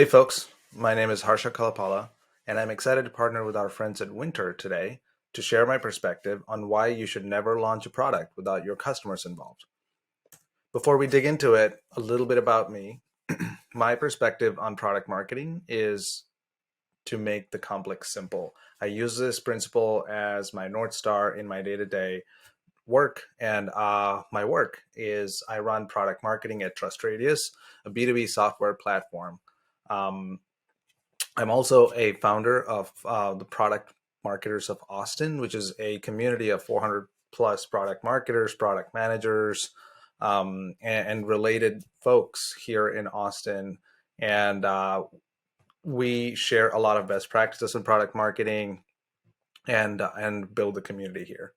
Hey folks, my name is Harsha Kalapala, and I'm excited to partner with our friends at Winter today to share my perspective on why you should never launch a product without your customers involved. Before we dig into it, a little bit about me. My perspective on product marketing is to make the complex simple. I use this principle as my North Star in my day to day work, and my work is I run product marketing at Trust Radius, a B2B software platform. Um, I'm also a founder of the Product Marketers of Austin, which is a community of 400 plus product marketers, product managers, and related folks here in Austin. And we share a lot of best practices in product marketing and build the community here.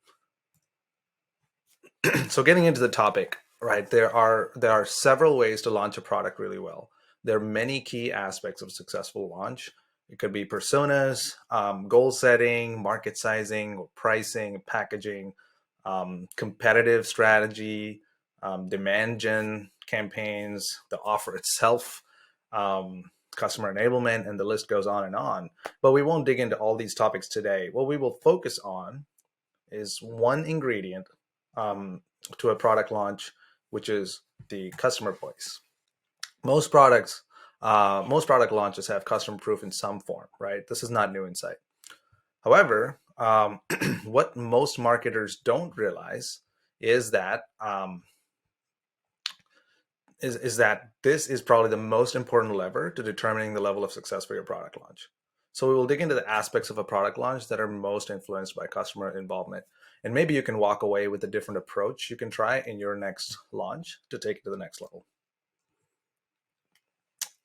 So getting into the topic, right? There are several ways to launch a product really well. There are many key aspects of successful launch. It could be personas, goal setting, market sizing, pricing, packaging, competitive strategy, demand gen campaigns, the offer itself, um, customer enablement, and the list goes on and on. But we won't dig into all these topics today. What we will focus on is one ingredient um, to a product launch, which is the customer voice. Most products, most product launches have customer proof in some form, right? This is not new insight. However, what most marketers don't realize is that is that this is probably the most important lever to determining the level of success for your product launch. So we will dig into the aspects of a product launch that are most influenced by customer involvement. And maybe you can walk away with a different approach you can try in your next launch to take it to the next level.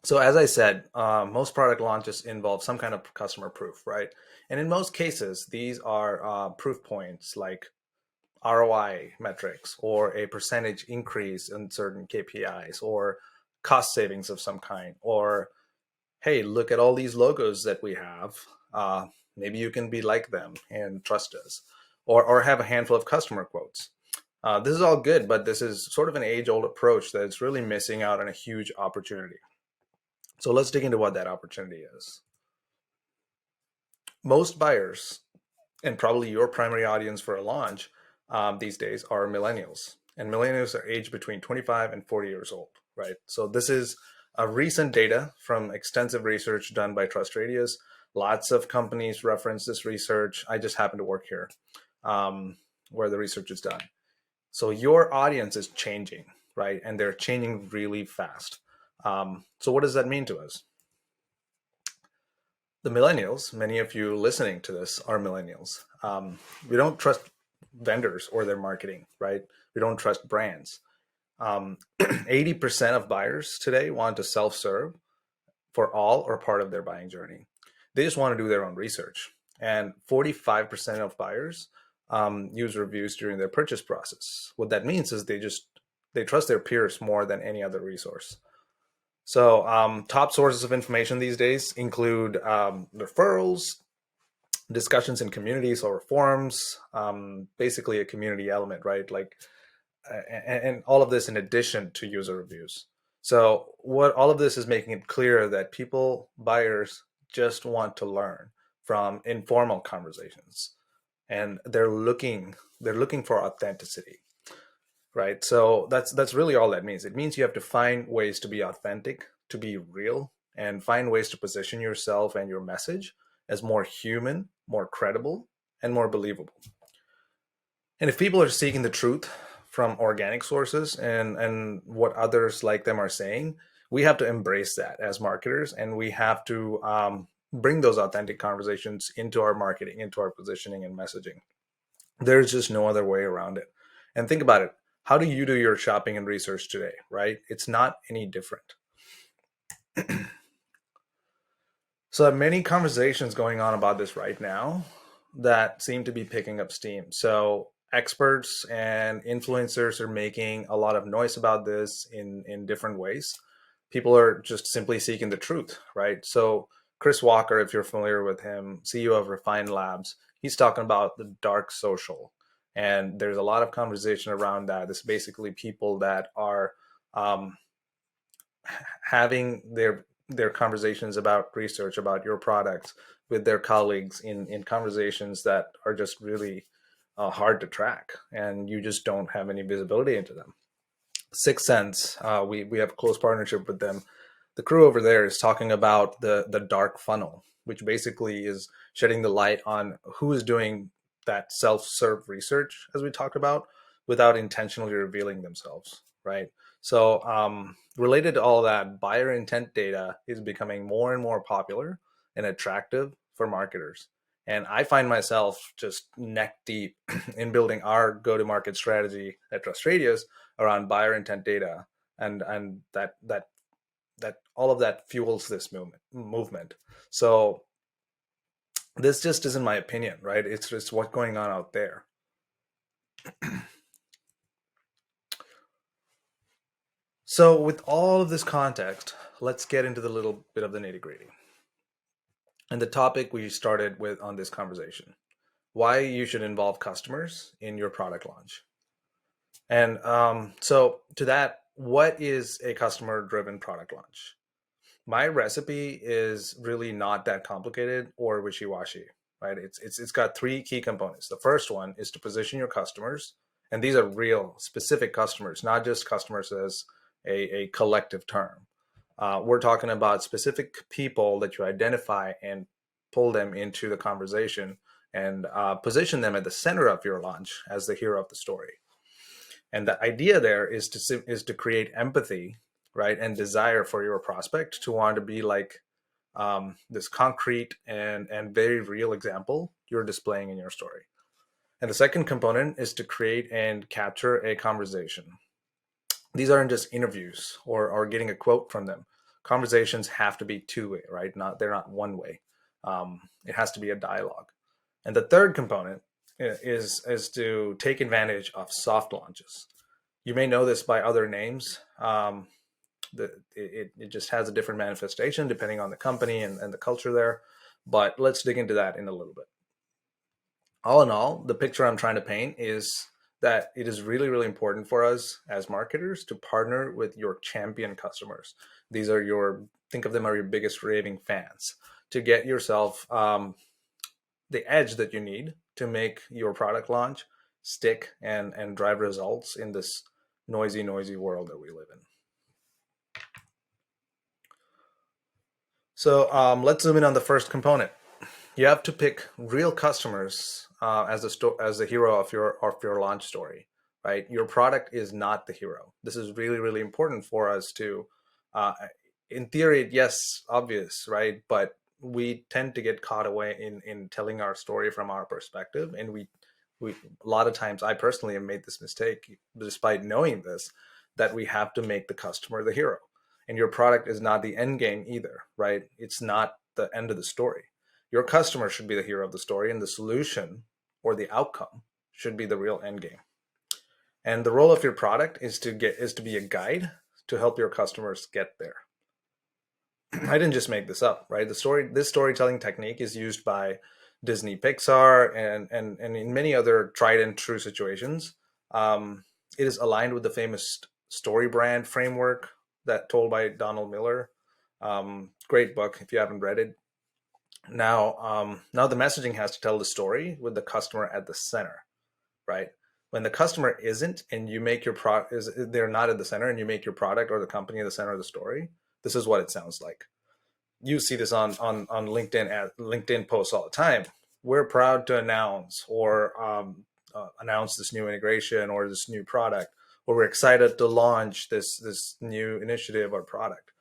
So as I said, most product launches involve some kind of customer proof, right? And in most cases, these are proof points like ROI metrics or a percentage increase in certain KPIs or cost savings of some kind, or hey, look at all these logos that we have. Maybe you can be like them and trust us, or have a handful of customer quotes. This is all good, but this is sort of an age-old approach that's really missing out on a huge opportunity. So let's dig into what that opportunity is. Most buyers, and probably your primary audience for a launch these days, are millennials. And millennials are aged between 25 and 40 years old, right? So this is a recent data from extensive research done by Trust Radius. Lots of companies reference this research. I just happen to work here where the research is done. So your audience is changing, right? And they're changing really fast. So what does that mean to us? The millennials, many of you listening to this are millennials. We don't trust vendors or their marketing, right? We don't trust brands. 80% of buyers today want to self-serve for all or part of their buying journey. They just want to do their own research. And 45% of buyers use reviews during their purchase process. What that means is they trust their peers more than any other resource. So top sources of information these days include referrals, discussions in communities or forums, basically a community element, right? Like, and all of this in addition to user reviews. So what all of this is making it clear that buyers just want to learn from informal conversations, and they're looking for authenticity, right? So that's really all that means. It means you have to find ways to be authentic, to be real, and find ways to position yourself and your message as more human, more credible, and more believable. And if people are seeking the truth from organic sources and what others like them are saying, we have to embrace that as marketers, and we have to bring those authentic conversations into our marketing, into our positioning and messaging. There's just no other way around it. And think about it. How do you do your shopping and research today, right? It's not any different. So there are many conversations going on about this right now that seem to be picking up steam. So experts and influencers are making a lot of noise about this in different ways. People are just simply seeking the truth, right? So Chris Walker, if you're familiar with him, CEO of Refine Labs, he's talking about the dark social. And there's a lot of conversation around that. It's basically people that are um, having their conversations about research about your products with their colleagues in conversations that are just really hard to track, and you just don't have any visibility into them. Sixth Sense, we have a close partnership with them. The crew over there is talking about the dark funnel, which basically is shedding the light on who is doing that self-serve research, as we talked about, without intentionally revealing themselves, right? So related to all that, buyer intent data is becoming more and more popular and attractive for marketers. And I find myself just neck deep in building our go-to-market strategy at Trust Radius around buyer intent data, and that all of that fuels this movement. So this just isn't my opinion, right? It's just what's going on out there. So with all of this context, let's get into the little bit of the nitty gritty and the topic we started with on this conversation: why you should involve customers in your product launch. And so to that, what is a customer driven product launch? My recipe is really not that complicated or wishy-washy, right? It's got three key components. The first one is to position your customers, and these are real specific customers, not just customers as a collective term. We're talking about specific people that you identify and pull them into the conversation and position them at the center of your launch as the hero of the story. And the idea there is to create empathy, right, and desire for your prospect to want to be like this concrete and very real example you're displaying in your story. And the second component is to create and capture a conversation. These aren't just interviews or getting a quote from them. Conversations have to be two-way, right? They're not one way. It has to be a dialogue. And the third component is to take advantage of soft launches. You may know this by other names. It just has a different manifestation depending on the company and the culture there. But let's dig into that in a little bit. All in all, the picture I'm trying to paint is that it is really, really important for us as marketers to partner with your champion customers. These are think of them as your biggest raving fans, to get yourself the edge that you need to make your product launch stick and drive results in this noisy world that we live in. So let's zoom in on the first component. You have to pick real customers as the hero of your launch story, right? Your product is not the hero. This is really, really important for us to. In theory, yes, obvious, right? But we tend to get caught away in telling our story from our perspective, and we a lot of times, I personally have made this mistake, despite knowing this, that we have to make the customer the hero. And your product is not the end game either, right? It's not the end of the story. Your customer should be the hero of the story, and the solution or the outcome should be the real end game. And the role of your product is to be a guide to help your customers get there. I didn't just make this up, right? This storytelling technique is used by Disney, Pixar, and in many other tried and true situations. It is aligned with the famous story brand framework that told by Donald Miller. Great book if you haven't read it. Now the messaging has to tell the story with the customer at the center, right? When the customer isn't, and you make your product they're not at the center, and you make your product or the company at the center of the story, this is what it sounds like. You see this on LinkedIn posts all the time. We're proud to announce or announce this new integration or this new product, or we're excited to launch this new initiative or product.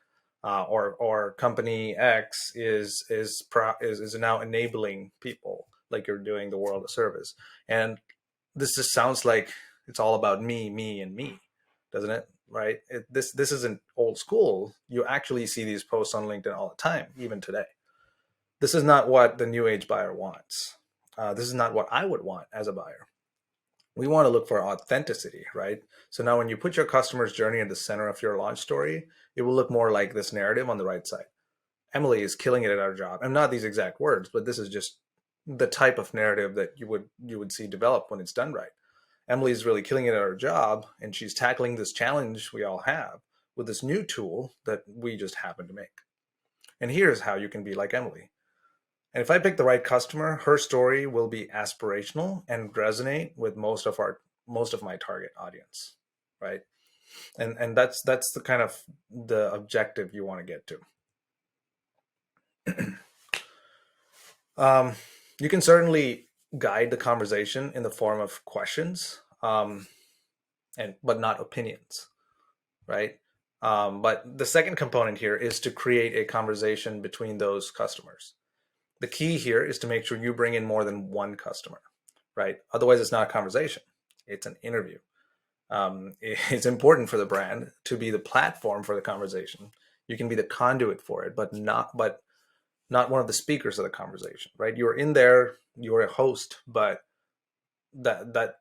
Or company X is now enabling people, like you're doing the world a service. And this just sounds like it's all about me, and me, doesn't it? Right? This isn't old school. You actually see these posts on LinkedIn all the time, even today. This is not what the new age buyer wants. This is not what I would want as a buyer. We want to look for authenticity, right? So now when you put your customer's journey at the center of your launch story, it will look more like this narrative on the right side. Emily is killing it at our job. And not these exact words, but this is just the type of narrative that you would see develop when it's done right. Emily's really killing it at her job, and she's tackling this challenge we all have with this new tool that we just happen to make. And here's how you can be like Emily. And if I pick the right customer, her story will be aspirational and resonate with most of my target audience, right? And that's the kind of the objective you want to get to. You can certainly guide the conversation in the form of questions, and but not opinions, right? But the second component here is to create a conversation between those customers. The key here is to make sure you bring in more than one customer, right? Otherwise, it's not a conversation; it's an interview. It's important for the brand to be the platform for the conversation. You can be the conduit for it, but not one of the speakers of the conversation, right? You're in there, you're a host, but that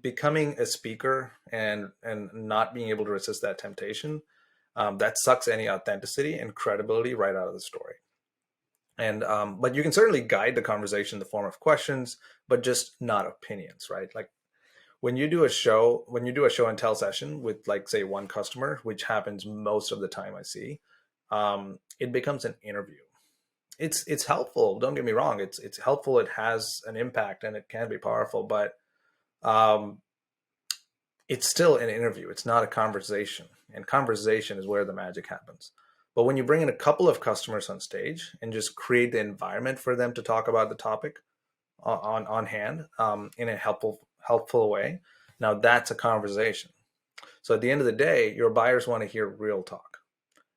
becoming a speaker and not being able to resist that temptation, that sucks any authenticity and credibility right out of the story. And but you can certainly guide the conversation in the form of questions, but just not opinions, right? Like when you do a show and tell session with, like, say, one customer, which happens most of the time I see, it becomes an interview. It's helpful, don't get me wrong, it's helpful, it has an impact and it can be powerful, but um, it's still an interview. It's not a conversation. And conversation is where the magic happens. But when you bring in a couple of customers on stage and just create the environment for them to talk about the topic on hand, in a helpful way, now that's a conversation. So at the end of the day, your buyers want to hear real talk,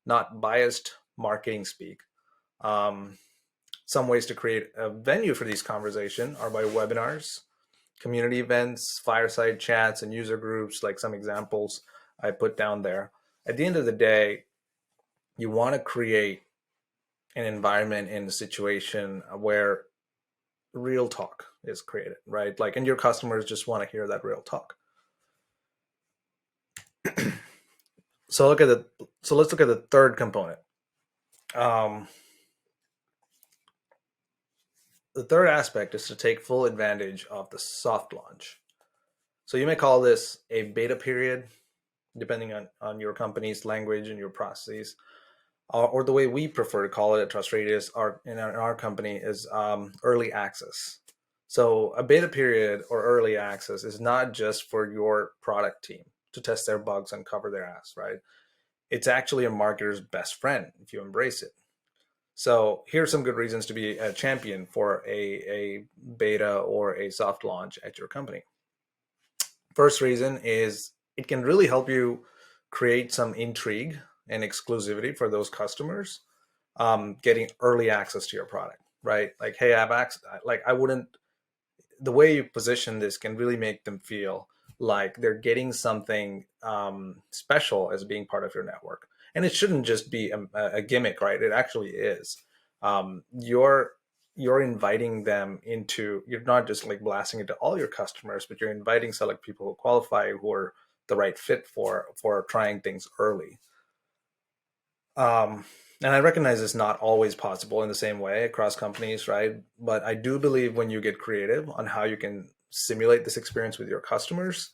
not biased marketing speak. Um, some ways to create a venue for these conversations are by webinars, community events, fireside chats, and user groups, like some examples I put down there. At the end of the day, you want to create an environment in a situation where real talk is created, right? Like, and your customers just want to hear that real talk. So let's look at the third component. Um, the third aspect is to take full advantage of the soft launch. So you may call this a beta period, depending on your company's language and your processes, or the way we prefer to call it at Trust Radius, in our company, is early access. So a beta period or early access is not just for your product team to test their bugs and cover their ass, right? It's actually a marketer's best friend if you embrace it. So here's some good reasons to be a champion for a beta or a soft launch at your company. First reason is it can really help you create some intrigue and exclusivity for those customers, getting early access to your product, right? Like, hey, I have access. Like, I wouldn't. The way you position this can really make them feel like they're getting something special as being part of your network. And it shouldn't just be a gimmick, right? It actually is. You're inviting them into. You're not just like blasting it to all your customers, but you're inviting select people who qualify, who are the right fit for trying things early. Um, and I recognize it's not always possible in the same way across companies, right? But I do believe when you get creative on how you can simulate this experience with your customers,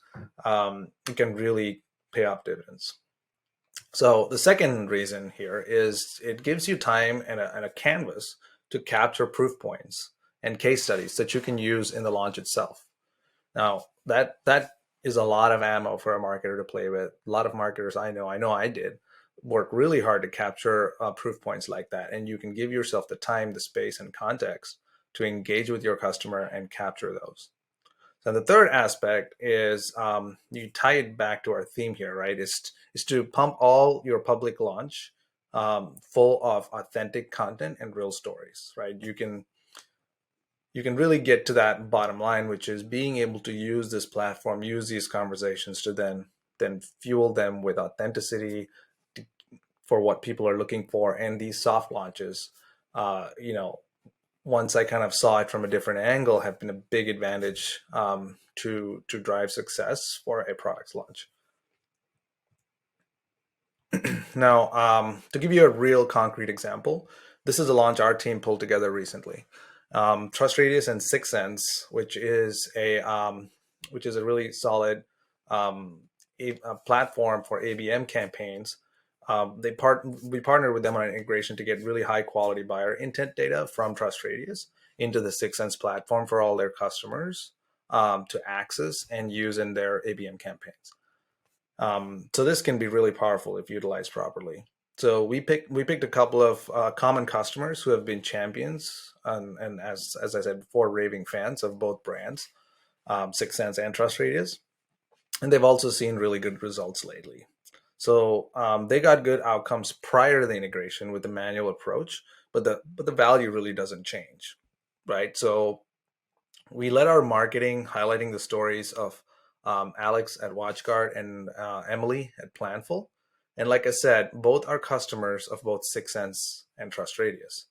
it can really pay off dividends. So the second reason here is it gives you time and a canvas to capture proof points and case studies that you can use in the launch itself. Now, that is a lot of ammo for a marketer to play with. A lot of marketers I know I did, work really hard to capture proof points like that. And you can give yourself the time, the space, and context to engage with your customer and capture those. So the third aspect is, you tie it back to our theme here, right? Is to pump all your public launch full of authentic content and real stories, right? You can really get to that bottom line, which is being able to use this platform, use these conversations to then fuel them with authenticity for what people are looking for. And these soft launches, you know, once I kind of saw it from a different angle, have been a big advantage, to drive success for a product launch. Now, to give you a real concrete example, this is a launch our team pulled together recently. Trust Radius and Sixth Sense, which is a really solid, a platform for ABM campaigns, we partnered with them on an integration to get really high quality buyer intent data from Trust Radius into the 6sense platform for all their customers to access and use in their ABM campaigns. So this can be really powerful if utilized properly. So we picked a couple of common customers who have been champions and as I said before, raving fans of both brands, 6sense and Trust Radius, and they've also seen really good results lately. So they got good outcomes prior to the integration with the manual approach, but the value really doesn't change, right? So we led our marketing highlighting the stories of Alex at WatchGuard and Emily at Planful. And like I said, both are customers of both 6sense and Trust Radius.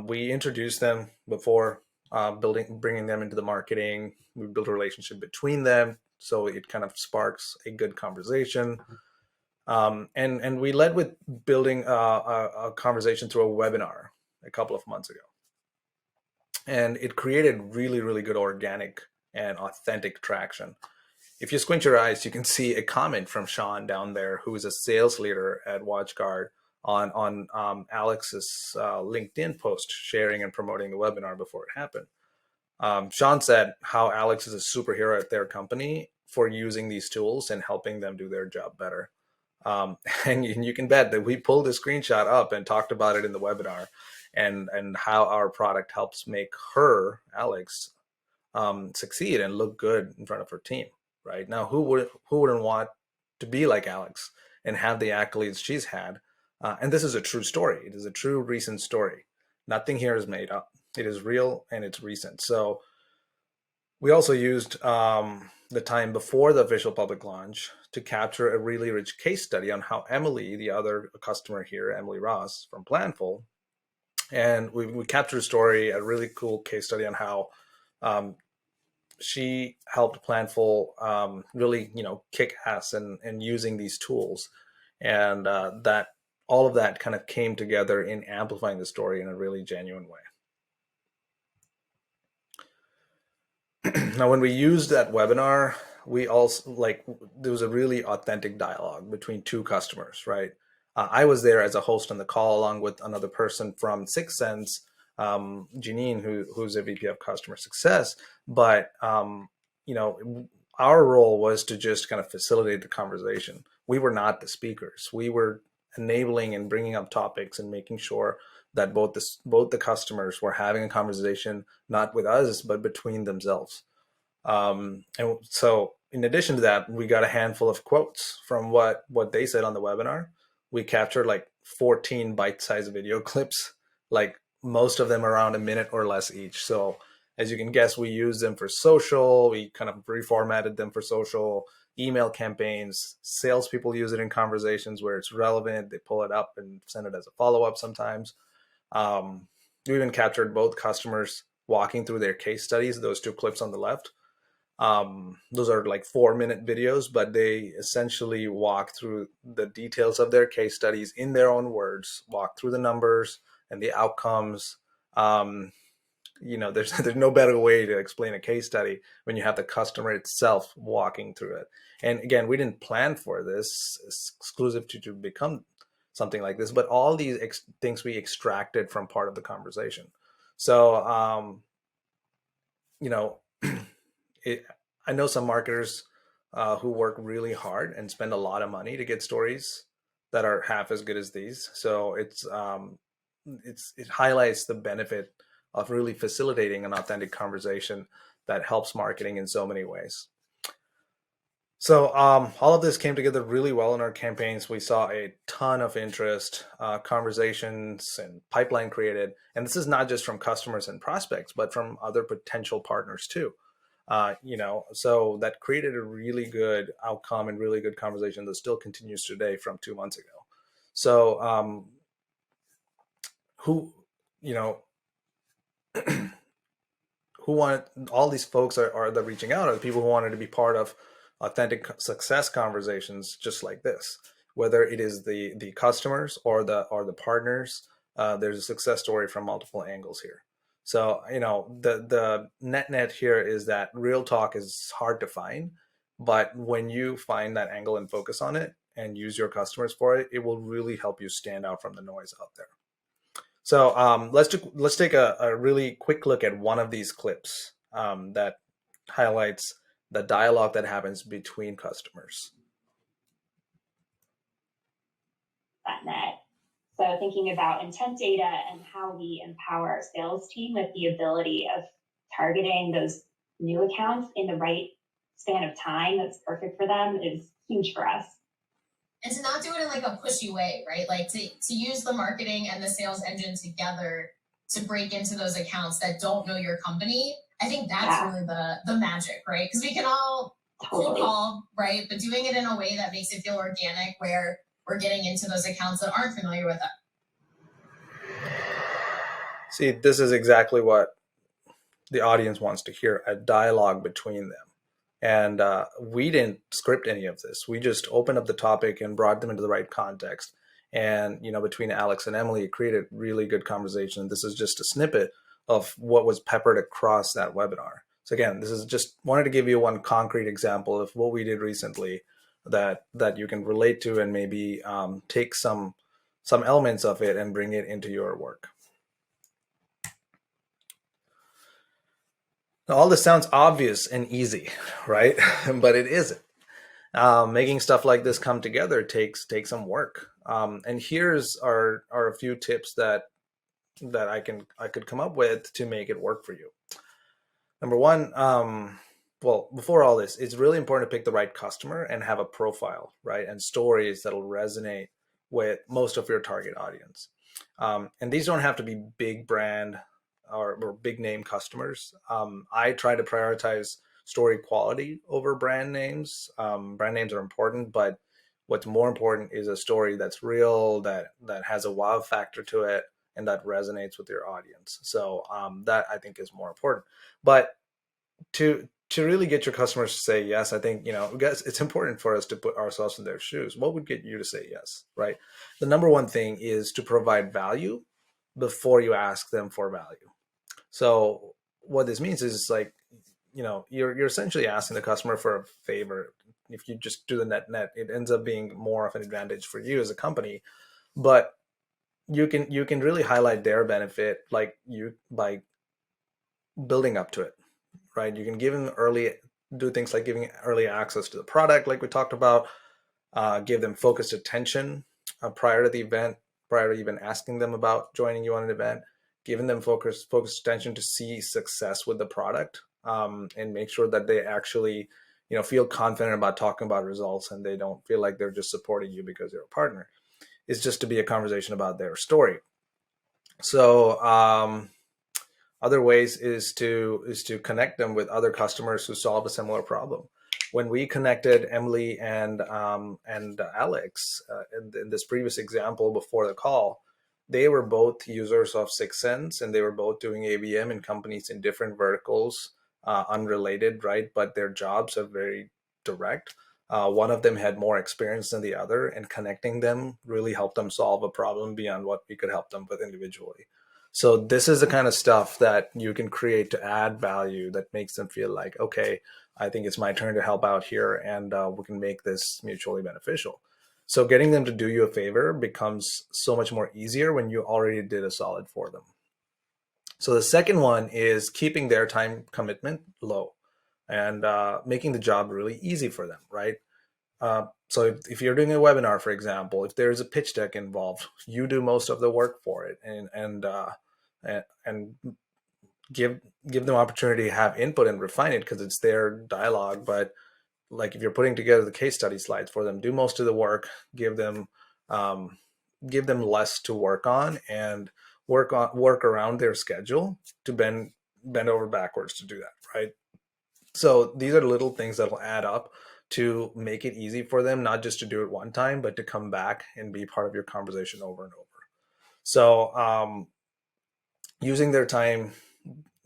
We introduced them before bringing them into the marketing. We built a relationship between them, so it kind of sparks a good conversation. And we led with building a conversation through a webinar a couple of months ago, and it created really, really good organic and authentic traction. If you squint your eyes, you can see a comment from Sean down there, who is a sales leader at WatchGuard, on Alex's LinkedIn post sharing and promoting the webinar before it happened. Sean said how Alex is a superhero at their company for using these tools and helping them do their job better. And you can bet that we pulled a screenshot up and talked about it in the webinar, and how our product helps make her, Alex, succeed and look good in front of her team. Right now, who wouldn't want to be like Alex and have the accolades she's had? And this is a true story. It is a true recent story. Nothing here is made up. It is real and it's recent. So we also used the time before the official public launch to capture a really rich case study on how Emily, the other customer here, Emily Ross from Planful, and we captured a story, a really cool case study on how she helped Planful really, kick ass and using these tools, and that all of that kind of came together in amplifying the story in a really genuine way. Now, when we used that webinar, we also there was a really authentic dialogue between two customers, right? I was there as a host on the call along with another person from 6sense, Janine, who's a VP of customer success. But our role was to just kind of facilitate the conversation. We were not the speakers. We were enabling and bringing up topics and making sure that both the customers were having a conversation, not with us, but between themselves. And so in addition to that, we got a handful of quotes from what they said on the webinar. We captured like 14 bite-sized video clips, like most of them around a minute or less each. So as you can guess, we used them for social. We kind of reformatted them for social, email campaigns. Salespeople use it in conversations where it's relevant. They pull it up and send it as a follow-up sometimes. We even captured both customers walking through their case studies, those two clips on the left. Those are like 4-minute videos, but they essentially walk through the details of their case studies in their own words, walk through the numbers and the outcomes. There's no better way to explain a case study when you have the customer itself walking through it. And again, we didn't plan for this exclusive to become something like this, but all these things we extracted from part of the conversation. So, I know some marketers who work really hard and spend a lot of money to get stories that are half as good as these. So it highlights the benefit of really facilitating an authentic conversation that helps marketing in so many ways. So all of this came together really well in our campaigns. We saw a ton of interest, conversations, and pipeline created. And this is not just from customers and prospects, but from other potential partners too. So that created a really good outcome and really good conversation that still continues today from 2 months ago. So who wanted, all these folks are the reaching out are the people who wanted to be part of authentic success conversations just like this, whether it is the customers or the partners. There's a success story from multiple angles here. So the net here is that real talk is hard to find, but when you find that angle and focus on it and use your customers for it, it will really help you stand out from the noise out there. So let's take a really quick look at one of these clips that highlights the dialogue that happens between customers. .net. So thinking about intent data and how we empower our sales team with the ability of targeting those new accounts in the right span of time that's perfect for them is huge for us. And to not do it in like a pushy way, right? Like to use the marketing and the sales engine together to break into those accounts that don't know your company. I think that's really the magic, right? Because we can all cold call, right? But doing it in a way that makes it feel organic, where we're getting into those accounts that aren't familiar with it. See, this is exactly what the audience wants to hear, a dialogue between them. And we didn't script any of this. We just opened up the topic and brought them into the right context. And, between Alex and Emily, it created really good conversation. This is just a snippet of what was peppered across that webinar. So again, this is just wanted to give you one concrete example of what we did recently that you can relate to, and maybe take some elements of it and bring it into your work. Now, all this sounds obvious and easy, right? But it isn't. Making stuff like this come together takes some work. And here's are a few tips that I could come up with to make it work for you. Number one, well, before all this, it's really important to pick the right customer and have a profile, right? And stories that'll resonate with most of your target audience. And these don't have to be big brand or big name customers. I try to prioritize story quality over brand names. Brand names are important, but what's more important is a story that's real, that has a wow factor to it, and that resonates with your audience. So that I think is more important. But to really get your customers to say yes, I think, guys, it's important for us to put ourselves in their shoes. What would get you to say yes, right? The number one thing is to provide value before you ask them for value. So what this means is like, you're essentially asking the customer for a favor. If you just do the net, it ends up being more of an advantage for you as a company. But you can really highlight their benefit, by building up to it, right? You can give them do things like giving early access to the product, like we talked about. Give them focused attention prior to the event, prior to even asking them about joining you on an event. Giving them focused attention to see success with the product, and make sure that they actually, feel confident about talking about results, and they don't feel like they're just supporting you because you're a partner. It's just to be a conversation about their story. So other ways is to connect them with other customers who solve a similar problem. When we connected Emily and Alex in this previous example before the call, they were both users of 6sense, and they were both doing ABM in companies in different verticals, unrelated, right? But their jobs are very direct. One of them had more experience than the other, and connecting them really helped them solve a problem beyond what we could help them with individually. So this is the kind of stuff that you can create to add value that makes them feel like, okay, I think it's my turn to help out here, and we can make this mutually beneficial. So getting them to do you a favor becomes so much more easier when you already did a solid for them. So the second one is keeping their time commitment low, and making the job really easy for them, right? So if you're doing a webinar, for example, if there's a pitch deck involved, you do most of the work for it, and give them opportunity to have input and refine it, because it's their dialogue. But like if you're putting together the case study slides for them, do most of the work, give them less to work on, and work around their schedule to bend over backwards to do that, right? So these are little things that will add up to make it easy for them, not just to do it one time, but to come back and be part of your conversation over and over. So using their time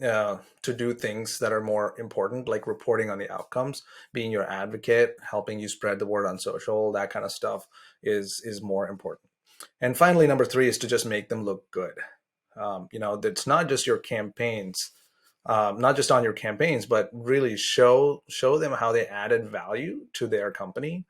to do things that are more important, like reporting on the outcomes, being your advocate, helping you spread the word on social, that kind of stuff is more important. And finally, number 3 is to just make them look good. It's not just your campaigns, not just on your campaigns, but really show them how they added value to their company,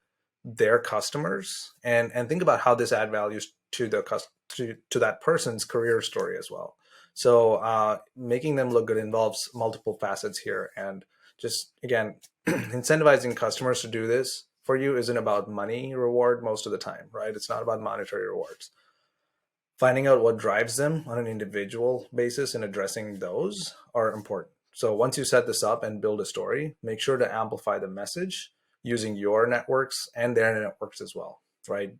their customers, and think about how this add values to to that person's career story as well. So making them look good involves multiple facets here, and just again, incentivizing customers to do this for you isn't about money reward most of the time, right? It's not about monetary rewards. Finding out what drives them on an individual basis and addressing those are important. So once you set this up and build a story, make sure to amplify the message using your networks and their networks as well, right?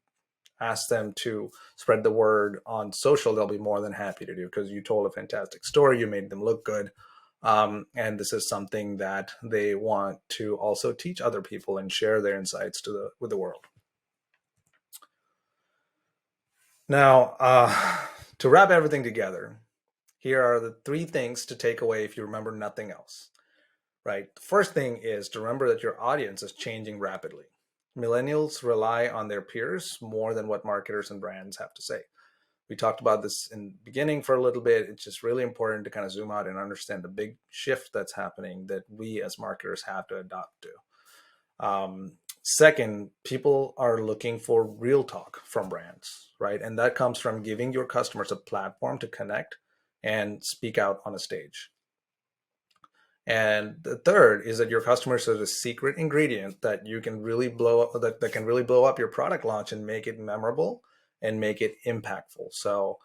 Ask them to spread the word on social. They'll be more than happy to do, because you told a fantastic story, you made them look good. And this is something that they want to also teach other people and share their insights with the world. Now, to wrap everything together, here are the 3 things to take away if you remember nothing else, right? The first thing is to remember that your audience is changing rapidly. Millennials rely on their peers more than what marketers and brands have to say. We talked about this in the beginning for a little bit. It's just really important to kind of zoom out and understand the big shift that's happening that we as marketers have to adapt to. Second, people are looking for real talk from brands, right? And that comes from giving your customers a platform to connect and speak out on a stage. And the third is that your customers are the secret ingredient that you can really blow up, that can really blow up your product launch and make it memorable and make it impactful. So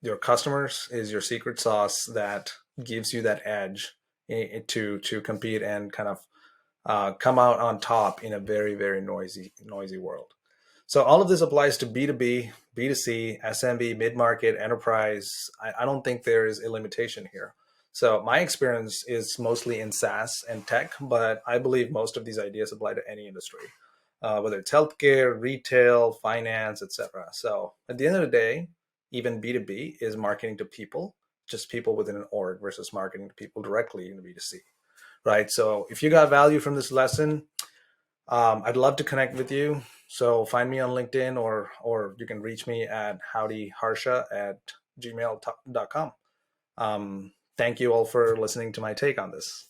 your customers is your secret sauce that gives you that edge to compete and kind of come out on top in a very, very noisy world. So all of this applies to B2B, B2C, SMB, mid-market, enterprise. I don't think there is a limitation here. So my experience is mostly in SaaS and tech, but I believe most of these ideas apply to any industry, whether it's healthcare, retail, finance, etc. So at the end of the day, even B2B is marketing to people, just people within an org, versus marketing to people directly in B2C, right? So if you got value from this lesson, I'd love to connect with you. So find me on LinkedIn, or you can reach me at howdyharsha@gmail.com. Thank you all for listening to my take on this.